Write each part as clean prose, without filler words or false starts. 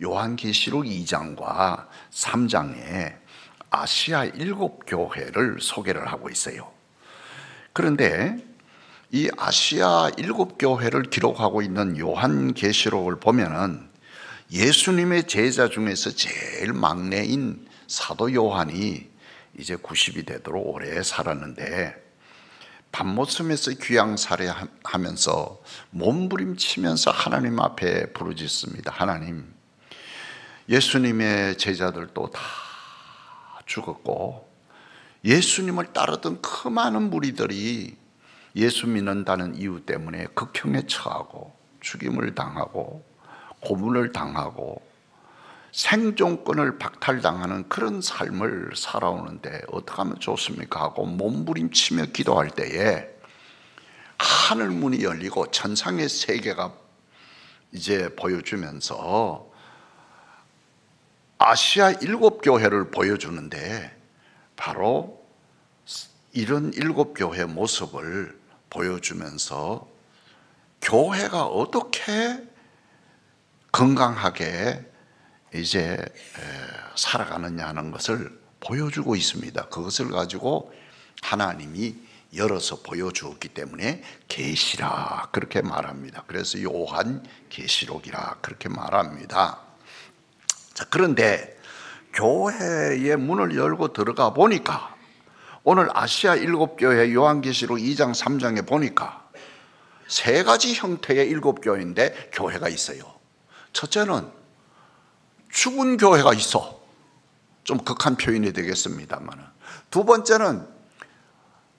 요한계시록 2장과 3장에 아시아 7교회를 소개를 하고 있어요. 그런데 이 아시아 7교회를 기록하고 있는 요한계시록을 보면은 예수님의 제자 중에서 제일 막내인 사도 요한이 이제 90이 되도록 오래 살았는데, 밤모섬에서 귀양살이하면서 몸부림치면서 하나님 앞에 부르짖습니다. 하나님, 예수님의 제자들도 다 죽었고 예수님을 따르던 그 많은 무리들이 예수 믿는다는 이유 때문에 극형에 처하고 죽임을 당하고 고문을 당하고 생존권을 박탈당하는 그런 삶을 살아오는데 어떻게 하면 좋습니까? 하고 몸부림치며 기도할 때에 하늘 문이 열리고 천상의 세계가 이제 보여주면서 아시아 7교회를 보여주는데, 바로 이런 7교회 모습을 보여주면서 교회가 어떻게 건강하게 이제 살아가느냐 하는 것을 보여주고 있습니다. 그것을 가지고 하나님이 열어서 보여주었기 때문에 계시라 그렇게 말합니다. 그래서 요한계시록이라 그렇게 말합니다. 자, 그런데 교회의 문을 열고 들어가 보니까 오늘 아시아 7교회 요한계시록 2장 3장에 보니까 세 가지 형태의 7교회인데 교회가 있어요. 첫째는 죽은 교회가 있어. 좀 극한 표현이 되겠습니다만, 두 번째는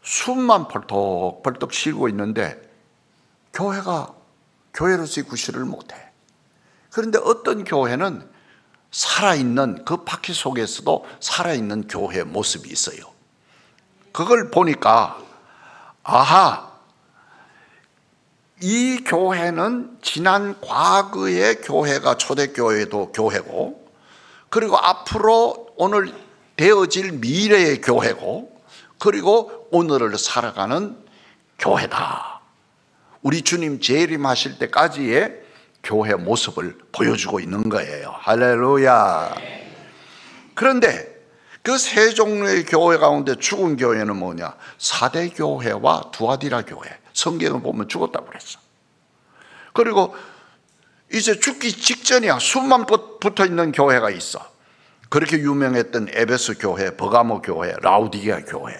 숨만 벌떡벌떡 쉬고 있는데 교회로서의 구실을 못해. 그런데 어떤 교회는 살아있는, 그 바퀴 속에서도 살아있는 교회의 모습이 있어요. 그걸 보니까 아하, 이 교회는 지난 과거의 교회가 초대교회도 교회고, 그리고 앞으로 오늘 되어질 미래의 교회고, 그리고 오늘을 살아가는 교회다. 우리 주님 재림하실 때까지의 교회 모습을 보여주고 있는 거예요. 할렐루야. 그런데 그 세 종류의 교회 가운데 죽은 교회는 뭐냐? 사대 교회와 두아디라 교회. 성경을 보면 죽었다고 그랬어. 그리고 이제 죽기 직전이야. 숨만 붙어 있는 교회가 있어. 그렇게 유명했던 에베소 교회, 버가모 교회, 라우디게아 교회.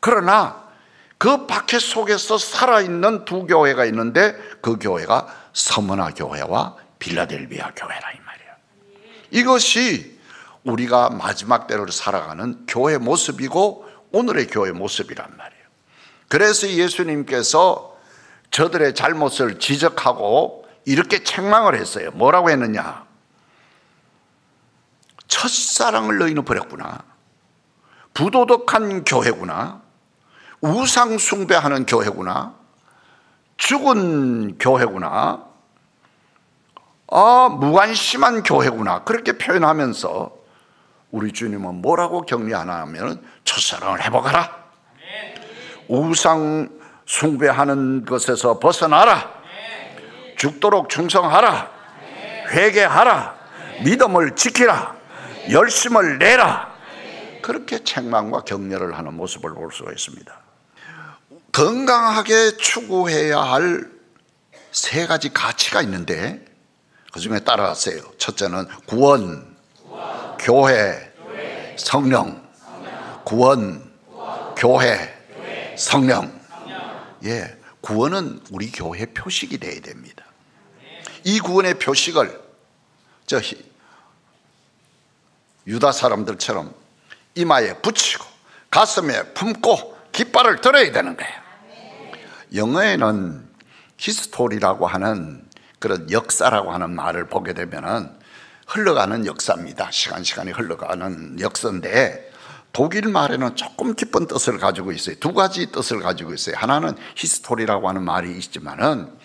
그러나 그 바퀴 속에서 살아있는 두 교회가 있는데, 그 교회가 서머나 교회와 빌라델비아 교회라 이 말이에요. 이것이 우리가 마지막 때를 살아가는 교회 모습이고 오늘의 교회 모습이란 말이에요. 그래서 예수님께서 저들의 잘못을 지적하고 이렇게 책망을 했어요. 뭐라고 했느냐? 첫사랑을 너희는 버렸구나. 부도덕한 교회구나. 우상 숭배하는 교회구나. 죽은 교회구나. 무관심한 교회구나. 그렇게 표현하면서 우리 주님은 뭐라고 격려하나 하면 첫사랑을 회복하라. 우상 숭배하는 것에서 벗어나라. 죽도록 충성하라. 회개하라. 믿음을 지키라. 열심을 내라. 그렇게 책망과 격려를 하는 모습을 볼 수가 있습니다. 건강하게 추구해야 할 세 가지 가치가 있는데 그 중에 따라하세요. 첫째는 구원, 교회, 성령. 구원, 교회, 성령. 예, 구원은 우리 교회 표식이 되어야 됩니다. 이 구원의 표식을 유다 사람들처럼 이마에 붙이고 가슴에 품고 깃발을 들어야 되는 거예요. 영어에는 히스토리라고 하는 그런 역사라고 하는 말을 보게 되면은 흘러가는 역사입니다. 시간이 흘러가는 역사인데, 독일 말에는 조금 깊은 뜻을 가지고 있어요. 두 가지 뜻을 가지고 있어요. 하나는 히스토리라고 하는 말이 있지만은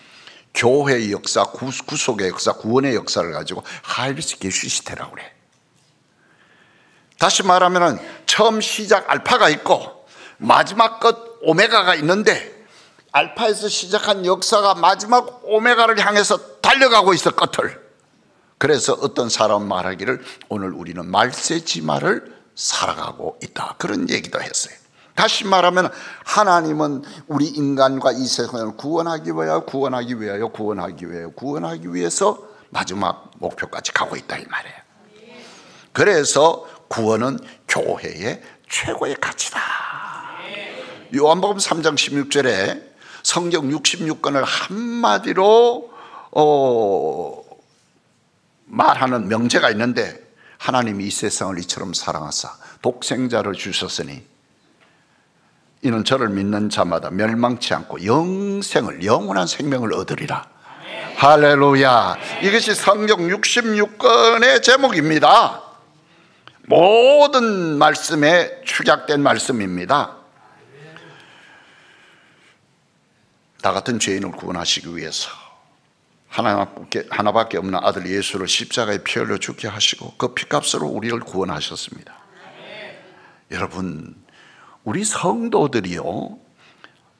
교회의 역사, 구속의 역사, 구원의 역사를 가지고 하일스 게슈시테라고 그래. 다시 말하면은 처음 시작 알파가 있고 마지막 끝 오메가가 있는데, 알파에서 시작한 역사가 마지막 오메가를 향해서 달려가고 있어, 끝을. 그래서 어떤 사람 말하기를 오늘 우리는 말세지마를 살아가고 있다, 그런 얘기도 했어요. 다시 말하면 하나님은 우리 인간과 이 세상을 구원하기 위해서 마지막 목표까지 가고 있다 이 말이에요. 그래서 구원은 교회의 최고의 가치다. 요한복음 3장 16절에 성경 66권을 한마디로 말하는 명제가 있는데, 하나님이 이 세상을 이처럼 사랑하사 독생자를 주셨으니 이는 저를 믿는 자마다 멸망치 않고 영원한 생명을 얻으리라. 할렐루야. 이것이 성경 66권의 제목입니다. 모든 말씀에 축약된 말씀입니다. 나 같은 죄인을 구원하시기 위해서 하나밖에 없는 아들 예수를 십자가에 피 흘려 죽게 하시고 그 피값으로 우리를 구원하셨습니다. 여러분, 우리 성도들이요,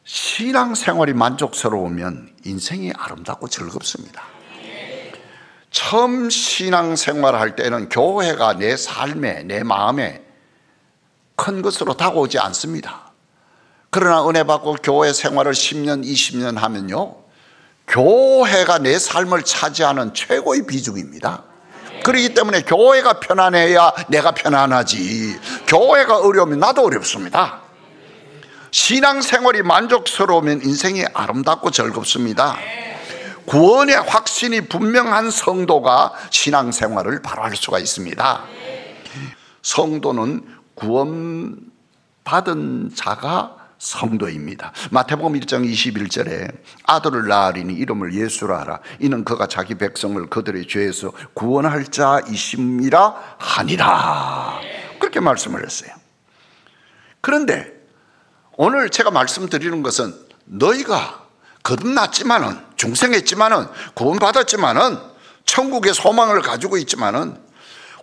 신앙생활이 만족스러우면 인생이 아름답고 즐겁습니다. 처음 신앙생활할 때는 교회가 내 삶에, 내 마음에 큰 것으로 다가오지 않습니다. 그러나 은혜 받고 교회 생활을 10년, 20년 하면요, 교회가 내 삶을 차지하는 최고의 비중입니다. 그렇기 때문에 교회가 편안해야 내가 편안하지, 교회가 어려우면 나도 어렵습니다. 신앙생활이 만족스러우면 인생이 아름답고 즐겁습니다. 구원의 확신이 분명한 성도가 신앙생활을 바로 할 수가 있습니다. 성도는 구원받은 자가 성도입니다. 마태복음 1장 21절에 아들을 낳으리니 이름을 예수라 하라. 이는 그가 자기 백성을 그들의 죄에서 구원할 자이심이라 하니라. 그렇게 말씀을 했어요. 그런데 오늘 제가 말씀드리는 것은 너희가 거듭났지만은, 중생했지만은, 구원받았지만은, 천국의 소망을 가지고 있지만은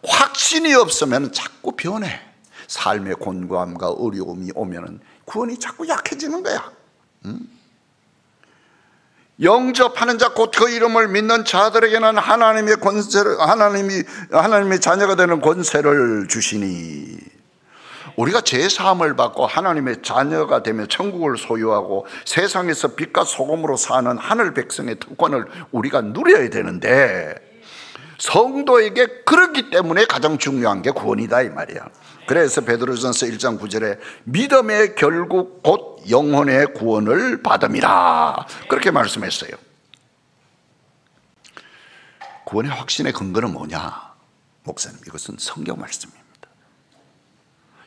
확신이 없으면 자꾸 변해. 삶의 곤고함과 어려움이 오면은 구원이 자꾸 약해지는 거야. 영접하는 자 곧 그 이름을 믿는 자들에게는 하나님의 자녀가 되는 권세를 주시니. 우리가 죄사함을 받고 하나님의 자녀가 되며 천국을 소유하고 세상에서 빛과 소금으로 사는 하늘 백성의 특권을 우리가 누려야 되는데, 성도에게 그렇기 때문에 가장 중요한 게 구원이다 이 말이야. 그래서 베드로전서 1장 9절에 믿음의 결국 곧 영혼의 구원을 받음이라, 그렇게 말씀했어요. 구원의 확신의 근거는 뭐냐? 목사님, 이것은 성경 말씀입니다.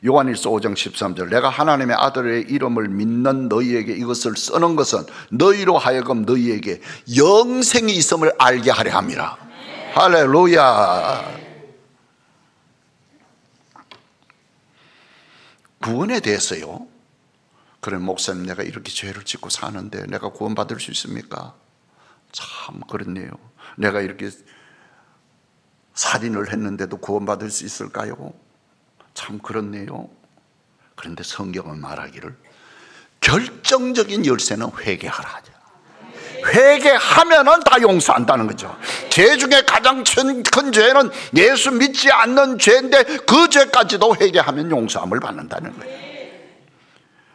요한일서 5장 13절 내가 하나님의 아들의 이름을 믿는 너희에게 이것을 쓰는 것은 너희로 하여금 너희에게 영생이 있음을 알게 하려 함이라. 할렐루야. 구원에 대해서요, 그래 목사님 내가 이렇게 죄를 짓고 사는데 내가 구원받을 수 있습니까? 참 그렇네요. 내가 이렇게 살인을 했는데도 구원받을 수 있을까요? 참 그렇네요. 그런데 성경은 말하기를 결정적인 열쇠는 회개하라 하죠. 회개하면은 다 용서한다는 거죠. 죄 중에 가장 큰 죄는 예수 믿지 않는 죄인데 그 죄까지도 회개하면 용서함을 받는다는 거예요.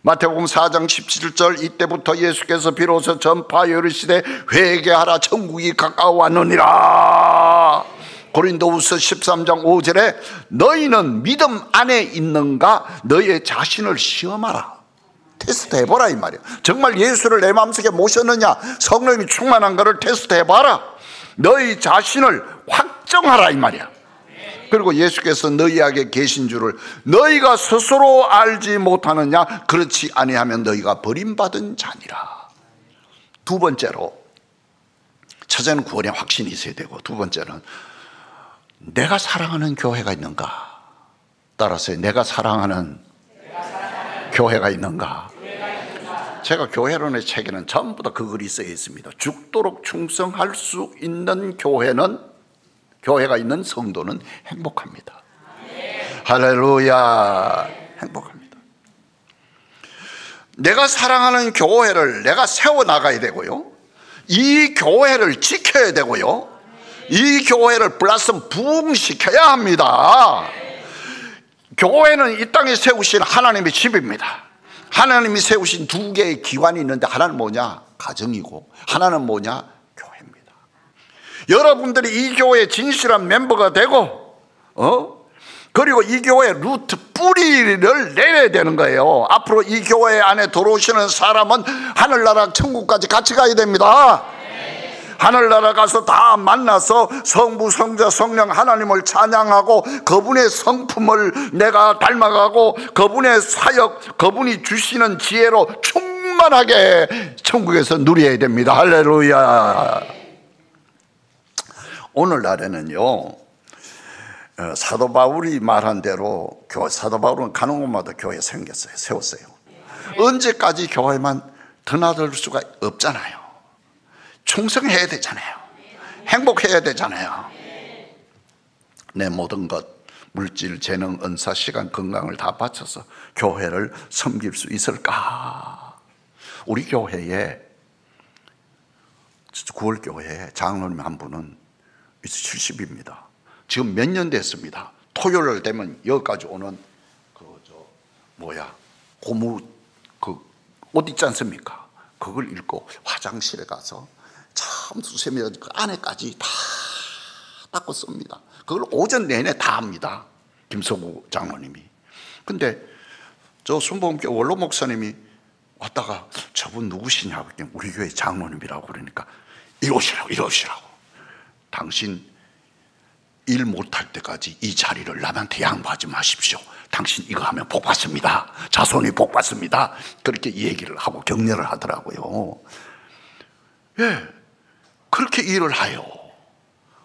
마태복음 4장 17절 이때부터 예수께서 비로소 전파하여 이르시되 회개하라 천국이 가까워왔느니라. 고린도후서 13장 5절에 너희는 믿음 안에 있는가 너희의 자신을 시험하라. 테스트 해보라 이 말이야. 정말 예수를 내 마음속에 모셨느냐, 성령이 충만한가를 테스트 해봐라. 너희 자신을 확정하라 이 말이야. 그리고 예수께서 너희에게 계신 줄을 너희가 스스로 알지 못하느냐, 그렇지 아니하면 너희가 버림받은 자니라. 두 번째로, 첫째는 구원의 확신이 있어야 되고, 두 번째는 내가 사랑하는 교회가 있는가. 따라서 내가 사랑하는 교회가 있는가. 제가 교회론의 책에는 전부 다 그 글이 쓰여 있습니다. 죽도록 충성할 수 있는 교회가 있는 성도는 행복합니다. 할렐루야. 행복합니다. 내가 사랑하는 교회를 내가 세워나가야 되고요, 이 교회를 지켜야 되고요, 이 교회를 블라썸 부흥시켜야 합니다. 교회는 이 땅에 세우신 하나님의 집입니다. 하나님이 세우신 두 개의 기관이 있는데 하나는 뭐냐? 가정이고 하나는 뭐냐? 교회입니다. 여러분들이 이 교회의 진실한 멤버가 되고 그리고 이 교회의 루트 뿌리를 내야 되는 거예요. 앞으로 이 교회 안에 들어오시는 사람은 하늘나라 천국까지 같이 가야 됩니다. 하늘나라 가서 다 만나서 성부, 성자, 성령 하나님을 찬양하고 그분의 성품을 내가 닮아가고 그분의 사역, 그분이 주시는 지혜로 충만하게 천국에서 누려야 됩니다. 할렐루야. 오늘날에는요, 사도 바울이 말한 대로 사도 바울은 가는 곳마다 교회 생겼어요. 세웠어요. 언제까지 교회만 드나들 수가 없잖아요. 충성해야 되잖아요. 행복해야 되잖아요. 내 모든 것, 물질, 재능, 은사, 시간, 건강을 다 바쳐서 교회를 섬길 수 있을까? 우리 교회에 9월 교회에 장로님 한 분은 70입니다. 지금 몇 년 됐습니다. 토요일 되면 여기까지 오는 고무 옷 있지 않습니까? 그걸 입고 화장실에 가서 참 수세미 그 안에까지 다 닦고 씁니다. 그걸 오전 내내 다 합니다. 김서구 장로님이. 근데 저 순복음교회 원로 목사님이 왔다가 저분 누구시냐고 우리 교회 장로님이라고 그러니까 이러시라고. 당신 일 못할 때까지 이 자리를 남한테 양보하지 마십시오. 당신 이거 하면 복 받습니다. 자손이 복 받습니다. 그렇게 얘기를 하고 격려를 하더라고요. 예, 그렇게 일을 해요.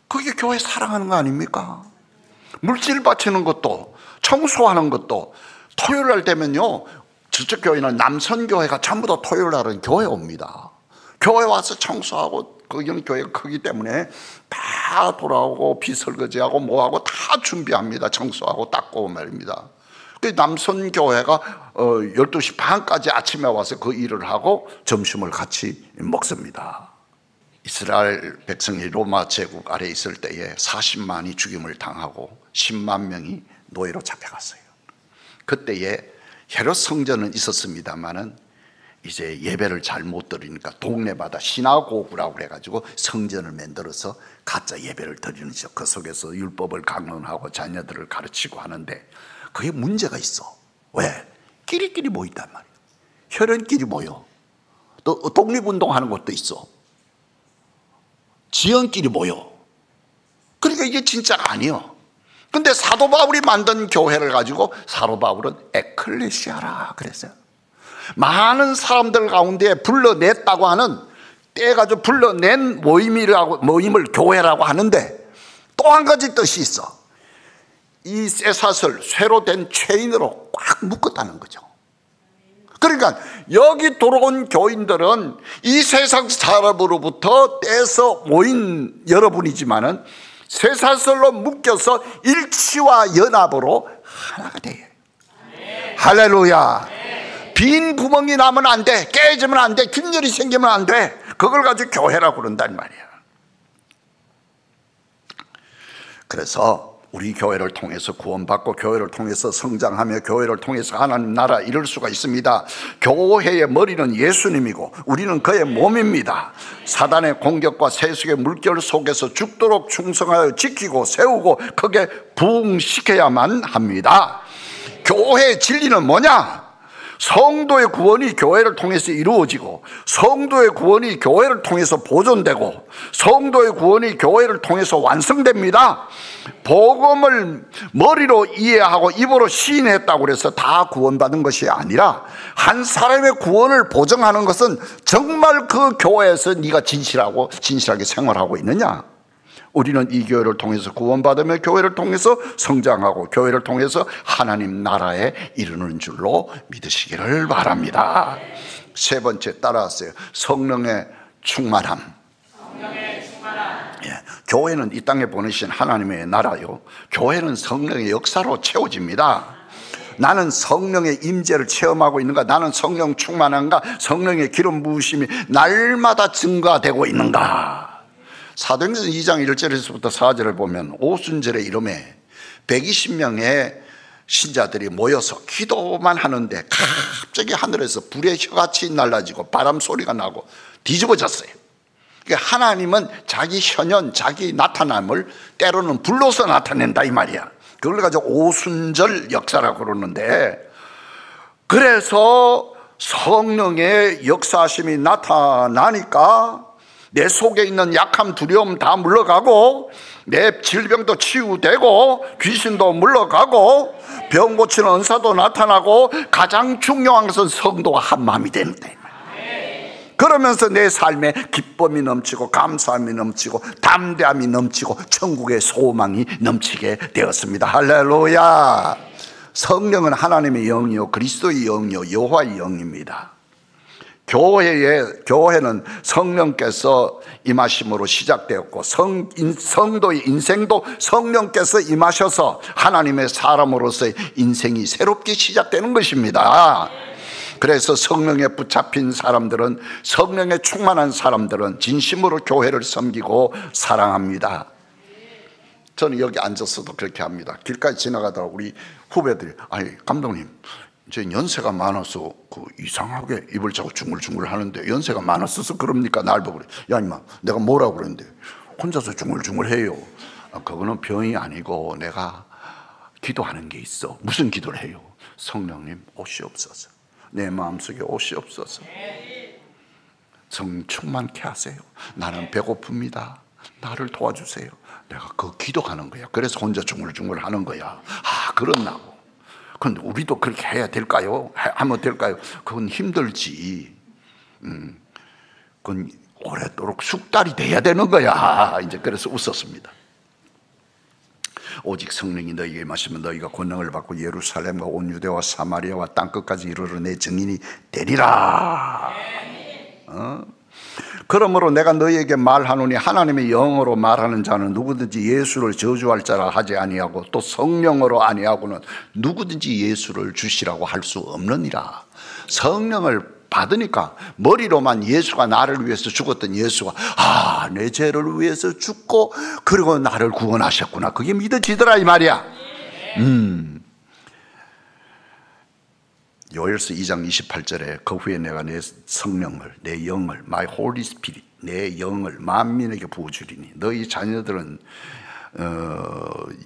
그게 교회 사랑하는 거 아닙니까? 물질 바치는 것도 청소하는 것도 토요일 날 되면요, 저쪽 교회는 남선교회가 전부 다 토요일 날은 교회 옵니다. 교회 와서 청소하고 거기는 교회가 크기 때문에 다 돌아오고 비설거지하고 뭐하고 다 준비합니다. 청소하고 닦고 말입니다. 남선교회가 12시 반까지 아침에 와서 그 일을 하고 점심을 같이 먹습니다. 이스라엘 백성이 로마 제국 아래 있을 때에 40만이 죽임을 당하고 10만 명이 노예로 잡혀갔어요. 그때에 헤롯 성전은 있었습니다만은 이제 예배를 잘 못 드리니까 동네마다 시나고구라고 그래가지고 성전을 만들어서 가짜 예배를 드리는죠. 그 속에서 율법을 강론하고 자녀들을 가르치고 하는데 그게 문제가 있어. 왜? 끼리끼리 모인단 말이에요. 혈연끼리 모여. 또 독립운동하는 것도 있어. 지연끼리 모여. 그러니까 이게 진짜가 아니에요. 근데 사도 바울이 만든 교회를 가지고 사도 바울은 에클레시아라 그랬어요. 많은 사람들 가운데 불러냈다고 하는 떼가지고 불러낸 모임을 교회라고 하는데 또 한 가지 뜻이 있어. 이 쇠사슬, 쇠로 된 체인으로 꽉 묶었다는 거죠. 그러니까 여기 들어온 교인들은 이 세상 사람으로부터 떼서 모인 여러분이지만은 쇠사슬로 묶여서 일치와 연합으로 하나가 돼요. 할렐루야. 빈 구멍이 나면 안 돼. 깨지면 안 돼. 균열이 생기면 안 돼. 그걸 가지고 교회라고 그런단 말이야. 그래서 우리 교회를 통해서 구원받고 교회를 통해서 성장하며 교회를 통해서 하나님 나라 이룰 수가 있습니다. 교회의 머리는 예수님이고 우리는 그의 몸입니다. 사단의 공격과 세속의 물결 속에서 죽도록 충성하여 지키고 세우고 크게 부흥시켜야만 합니다. 교회의 진리는 뭐냐? 성도의 구원이 교회를 통해서 이루어지고 성도의 구원이 교회를 통해서 보존되고 성도의 구원이 교회를 통해서 완성됩니다. 복음을 머리로 이해하고 입으로 시인했다고 해서 다 구원받은 것이 아니라 한 사람의 구원을 보증하는 것은 정말 그 교회에서 네가 진실하게 생활하고 있느냐. 우리는 이 교회를 통해서 구원받으며 교회를 통해서 성장하고 교회를 통해서 하나님 나라에 이르는 줄로 믿으시기를 바랍니다. 세 번째 따라하세요. 성령의 충만함. 예, 교회는 이 땅에 보내신 하나님의 나라요. 교회는 성령의 역사로 채워집니다. 나는 성령의 임재를 체험하고 있는가? 나는 성령 충만한가? 성령의 기름 부으심이 날마다 증가되고 있는가? 사도행전 2장 1절에서부터 4절을 보면 오순절의 이름에 120명의 신자들이 모여서 기도만 하는데 갑자기 하늘에서 불의 혀같이 날라지고 바람 소리가 나고 뒤집어졌어요. 그러니까 하나님은 자기 현현, 자기 나타남을 때로는 불로서 나타낸다 이 말이야. 그걸 가지고 오순절 역사라고 그러는데, 그래서 성령의 역사하심이 나타나니까 내 속에 있는 약함, 두려움 다 물러가고, 내 질병도 치유되고, 귀신도 물러가고, 병 고치는 은사도 나타나고, 가장 중요한 것은 성도가 한 마음이 된다. 그러면서 내 삶에 기쁨이 넘치고, 감사함이 넘치고, 담대함이 넘치고, 천국의 소망이 넘치게 되었습니다. 할렐루야. 성령은 하나님의 영이요 그리스도의 영이요 여호와의 영입니다. 교회는 성령께서 임하심으로 시작되었고, 성도의 인생도 성령께서 임하셔서 하나님의 사람으로서의 인생이 새롭게 시작되는 것입니다. 그래서 성령에 붙잡힌 사람들은, 성령에 충만한 사람들은 진심으로 교회를 섬기고 사랑합니다. 저는 여기 앉아서도 그렇게 합니다. 길가에 지나가다가 우리 후배들이, 아니 감독님, 제 연세가 많아서 이상하게 입을 자꾸 중글중글 하는데 연세가 많았어서 그럽니까? 날 보고 그래. 야 임마, 내가 뭐라고 그랬는데 혼자서 중글중글 해요. 그거는 병이 아니고 내가 기도하는 게 있어. 무슨 기도를 해요? 성령님 오시옵소서, 내 마음속에 오시옵소서, 성 충만케 하세요. 나는 배고픕니다. 나를 도와주세요. 내가 그 기도하는 거야. 그래서 혼자 중글중글 하는 거야. 그렇나고. 근데 우리도 그렇게 해야 될까요? 하면 될까요? 그건 힘들지. 그건 오래도록 숙달이 돼야 되는 거야. 이제 그래서 웃었습니다. 오직 성령이 너희에게 임하시면 너희가 권능을 받고 예루살렘과 온 유대와 사마리아와 땅끝까지 이르러 내 증인이 되리라. 그러므로 내가 너희에게 말하노니 하나님의 영어로 말하는 자는 누구든지 예수를 저주할 자라 하지 아니하고, 또 성령으로 아니하고는 누구든지 예수를 주시라고 할 수 없느니라. 성령을 받으니까 머리로만 예수가 나를 위해서 죽었던 예수가 내 죄를 위해서 죽고 그리고 나를 구원하셨구나, 그게 믿어지더라 이 말이야. 요엘서 2장 28절에 그 후에 내가 내 성령을, 내 영을, my holy spirit, 내 영을 만민에게 부어주리니 너희 자녀들은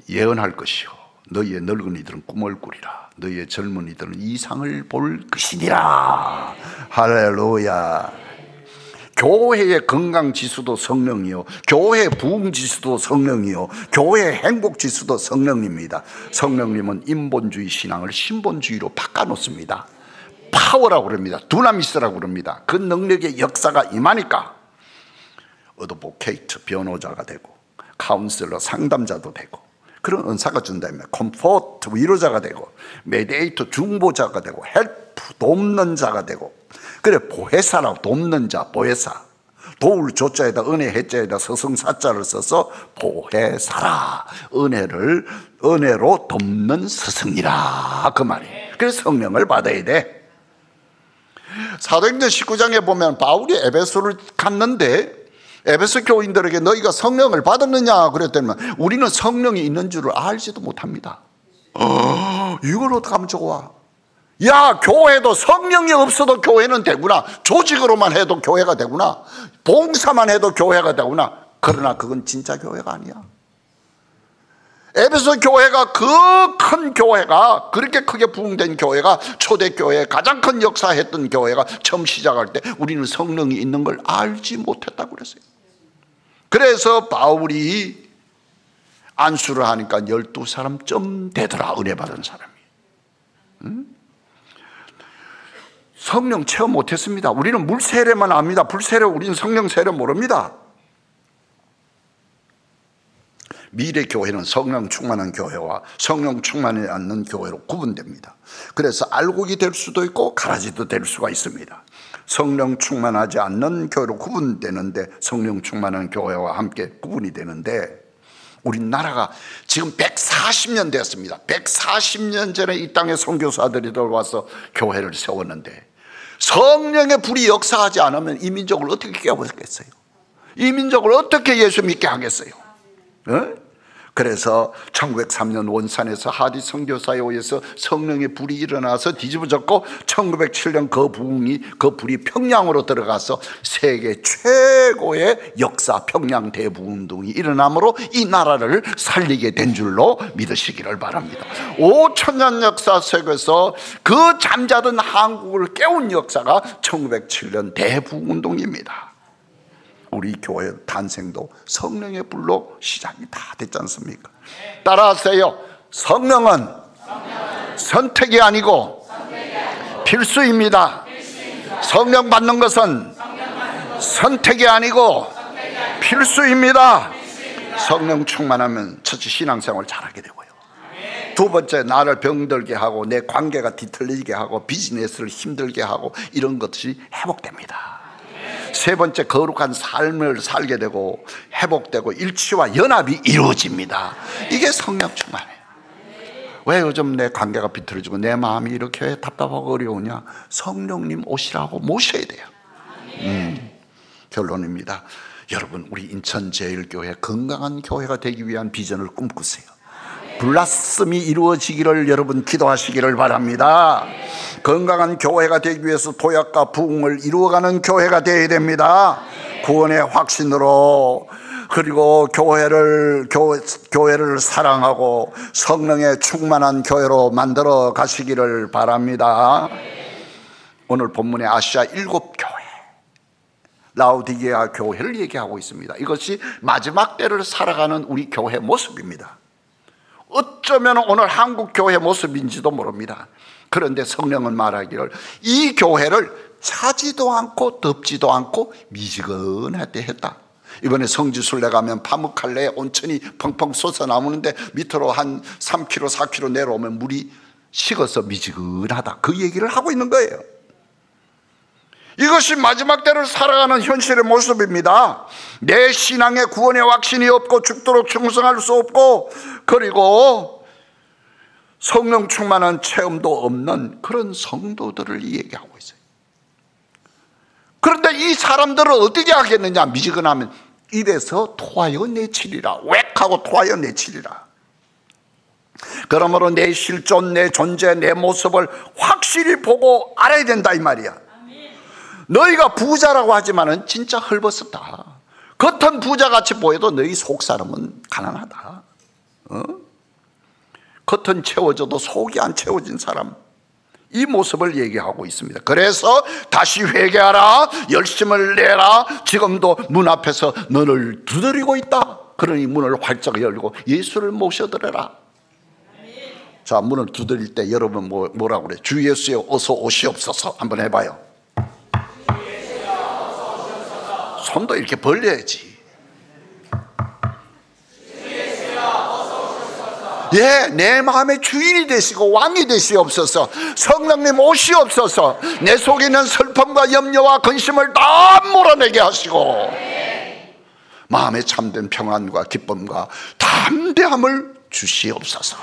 예언할 것이요 너희의 늙은이들은 꿈을 꾸리라. 너희의 젊은이들은 이상을 볼 것이니라. 할렐루야. 교회의 건강 지수도 성령이요, 교회의 부흥 지수도 성령이요, 교회의 행복 지수도 성령입니다. 성령님은 인본주의 신앙을 신본주의로 바꿔놓습니다. 파워라고 그럽니다. 두나미스라고 그럽니다. 그 능력의 역사가 임하니까 어드보케이트, 변호자가 되고, 카운슬러, 상담자도 되고, 그런 은사가 준다면 컴포트, 위로자가 되고, 메디에이터, 중보자가 되고, 헬프, 돕는 자가 되고, 그래 보혜사라고, 돕는 자, 보혜사. 도울 조자에다 은혜 해자에다 서성사자를 써서 보혜사라. 은혜로 돕는 스승이라, 그 말이에요. 그래서 성령을 받아야 돼. 사도행전 19장에 보면 바울이 에베소를 갔는데 에베소 교인들에게 너희가 성령을 받았느냐 그랬더니 우리는 성령이 있는 줄을 알지도 못합니다. 이걸 어떻게 하면 좋아? 야, 교회도 성령이 없어도 교회는 되구나. 조직으로만 해도 교회가 되구나. 봉사만 해도 교회가 되구나. 그러나 그건 진짜 교회가 아니야. 에베소 교회가, 그 큰 교회가, 그렇게 크게 부흥된 교회가, 초대교회 가장 큰 역사했던 교회가 처음 시작할 때 우리는 성령이 있는 걸 알지 못했다고 그랬어요. 그래서 바울이 안수를 하니까 12사람쯤 되더라, 은혜 받은 사람이. 성령 체험 못했습니다. 우리는 물 세례만 압니다. 불 세례, 우리는 성령 세례 모릅니다. 미래 교회는 성령 충만한 교회와 성령 충만하지 않는 교회로 구분됩니다. 그래서 알곡이 될 수도 있고 가라지도 될 수가 있습니다. 성령 충만하지 않는 교회로 구분되는데, 성령 충만한 교회와 함께 구분이 되는데, 우리나라가 지금 140년 됐습니다. 140년 전에 이 땅에 선교사들이 들어와서 교회를 세웠는데 성령의 불이 역사하지 않으면 이 민족을 어떻게 깨워보겠어요? 이 민족을 어떻게 예수 믿게 하겠어요? 그래서 1903년 원산에서 하디 선교사에 의해서 성령의 불이 일어나서 뒤집어졌고 1907년 그 불이 평양으로 들어가서 세계 최고의 역사 평양 대부운동이 일어나므로 이 나라를 살리게 된 줄로 믿으시기를 바랍니다. 5천년 역사 속에서 그 잠자던 한국을 깨운 역사가 1907년 대부운동입니다. 우리 교회 단생도 성령의 불로 시작이 다 됐지 않습니까? 따라하세요. 성령은 선택이 아니고 필수입니다. 성령 받는 것은 선택이 아니고 필수입니다. 성령 충만하면 첫째 신앙생활 잘하게 되고요. 두 번째, 나를 병들게 하고 내 관계가 뒤틀리게 하고 비즈니스를 힘들게 하고 이런 것이 회복됩니다. 세 번째, 거룩한 삶을 살게 되고 회복되고 일치와 연합이 이루어집니다. 이게 성령 충만이에요. 왜 요즘 내 관계가 비틀어지고 내 마음이 이렇게 답답하고 어려우냐? 성령님 오시라고 모셔야 돼요. 결론입니다. 여러분, 우리 인천제일교회 건강한 교회가 되기 위한 비전을 꿈꾸세요. 블라썸이 이루어지기를 여러분 기도하시기를 바랍니다. 건강한 교회가 되기 위해서 도약과 부흥을 이루어가는 교회가 되어야 됩니다. 구원의 확신으로, 그리고 교회를 사랑하고 성령의 충만한 교회로 만들어 가시기를 바랍니다. 오늘 본문의 아시아 7교회, 라오디게아 교회를 얘기하고 있습니다. 이것이 마지막 때를 살아가는 우리 교회 모습입니다. 어쩌면 오늘 한국 교회 모습인지도 모릅니다. 그런데 성령은 말하기를 이 교회를 차지도 않고 덥지도 않고 미지근하게 했다. 이번에 성지순례 가면 파묵칼레에 온천이 펑펑 솟아나오는데 밑으로 한 3km 4km 내려오면 물이 식어서 미지근하다. 그 얘기를 하고 있는 거예요. 이것이 마지막 때를 살아가는 현실의 모습입니다. 내 신앙에 구원의 확신이 없고 죽도록 충성할 수 없고, 그리고 성령 충만한 체험도 없는 그런 성도들을 얘기하고 있어요. 그런데 이 사람들을 어떻게 하겠느냐? 미지근하면 입에서 토하여 내치리라. 웩 하고 토하여 내치리라. 그러므로 내 실존, 내 존재, 내 모습을 확실히 보고 알아야 된다 이 말이야. 너희가 부자라고 하지만은 진짜 헐벗었다. 겉은 부자같이 보여도 너희 속사람은 가난하다. 겉은 채워져도 속이 안 채워진 사람, 이 모습을 얘기하고 있습니다. 그래서 다시 회개하라, 열심을 내라. 지금도 문 앞에서 너를 두드리고 있다. 그러니 문을 활짝 열고 예수를 모셔드려라. 자, 문을 두드릴 때 여러분 뭐라고 그래? 주 예수여 어서 오시옵소서. 한번 해봐요. 손도 이렇게 벌려야지. 예, 내 마음의 주인이 되시고 왕이 되시옵소서. 성령님 오시옵소서. 내 속에 있는 슬픔과 염려와 근심을 다 몰아내게 하시고 마음에 참된 평안과 기쁨과 담대함을 주시옵소서.